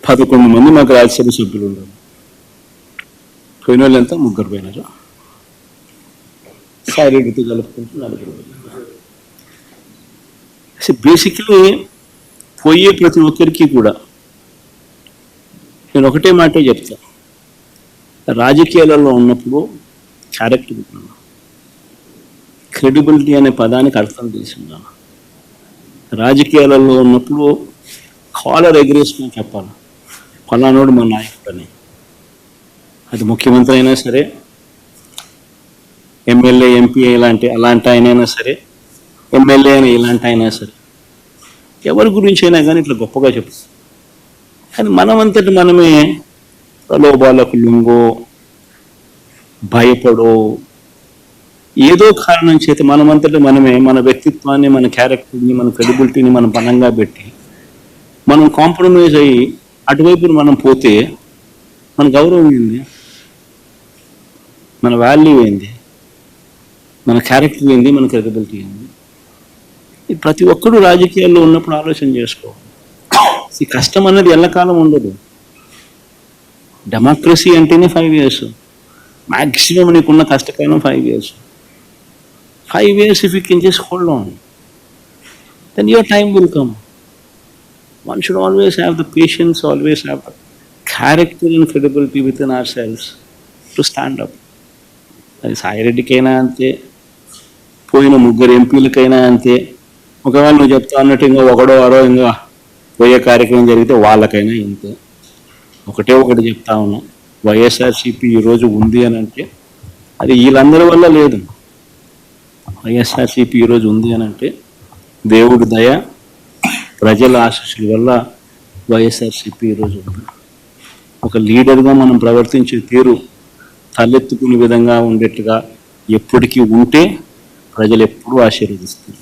11 మంది మాకు రాజ్యసభ సభ్యులు ఉన్నారు. పోయిన వాళ్ళు ఎంత? 3 పోయినారు. సాయిరెడ్డితో కలుపుకుంటూ 4 పోయినారు. అసలు బేసిక్లీ పోయే ప్రతి ఒక్కరికి కూడా నేను ఒకటే మాటే చెప్తా, రాజకీయాలలో ఉన్నప్పుడు క్యారెక్టర్ ఉన్నాను, క్రెడిబిలిటీ అనే పదానికి అర్థం తీసుకున్నాను. రాజకీయాలలో ఉన్నప్పుడు కాలర్ ఎగరేసుకుని చెప్పాలి, ఫలానోడు మా నాయకుడు అని. అది ముఖ్యమంత్రి అయినా సరే, ఎమ్మెల్యే ఎంపీ అలాంటి ఆయనైనా సరే, ఎమ్మెల్యే అయినా ఇలాంటి అయినా సరే, ఎవరి గురించి అయినా కానీ ఇట్లా గొప్పగా చెప్తాం. కానీ మనమంతటి మనమే ప్రలోభాలకు లొంగో, భయపడో, ఏదో కారణం చేత మనమంతటి మనమే మన వ్యక్తిత్వాన్ని, మన క్యారెక్టర్ని, మన క్రెడిబిలిటీని మనం బలంగా పెట్టి మనం కాంప్రమైజ్ అయ్యి అటువైపు మనం పోతే మన గౌరవం ఏంది, మన వాల్యూ ఏంది, మన క్యారెక్టర్ ఏంది, మన క్రెడిబిలిటీ ఏంది? ప్రతి ఒక్కరూ రాజకీయాల్లో ఉన్నప్పుడు ఆలోచన చేసుకోవాలి. ఈ కష్టం అన్నది ఎల్లకాలం ఉండదు. డెమోక్రసీ అంటేనే 5 years, మ్యాక్సిమం నీకున్న కష్టకాలం 5 years. 5 years if you can just hold on, then your time will come. One should always have the patience, always have the character and credibility within ourselves to stand up. అది సాయిరెడ్డికైనా అంతే, పోయిన 3 ఎంపీలకైనా అంతే. ఒకవేళ నువ్వు చెప్తా అన్నట్టు ఇంకా ఒకడో అరో ఇంకా పోయే కార్యక్రమం జరిగితే వాళ్ళకైనా ఇంతే. ఒకటి చెప్తా ఉన్నా, వైఎస్ఆర్సీపీ ఈరోజు ఉంది అని అంటే అది వీళ్ళందరి వల్ల లేదు. వైఎస్ఆర్సీపీ ఈరోజు ఉంది అని అంటే దేవుడి దయ, ప్రజల ఆశీస్సుల వల్ల వైఎస్ఆర్సీపీ ఈరోజు ఉంది. ఒక లీడర్గా మనం ప్రవర్తించే తీరు తలెత్తుకునే విధంగా ఉండేట్టుగా ఎప్పటికీ ఉంటే ప్రజలు ఎప్పుడూ ఆశీర్వదిస్తారు.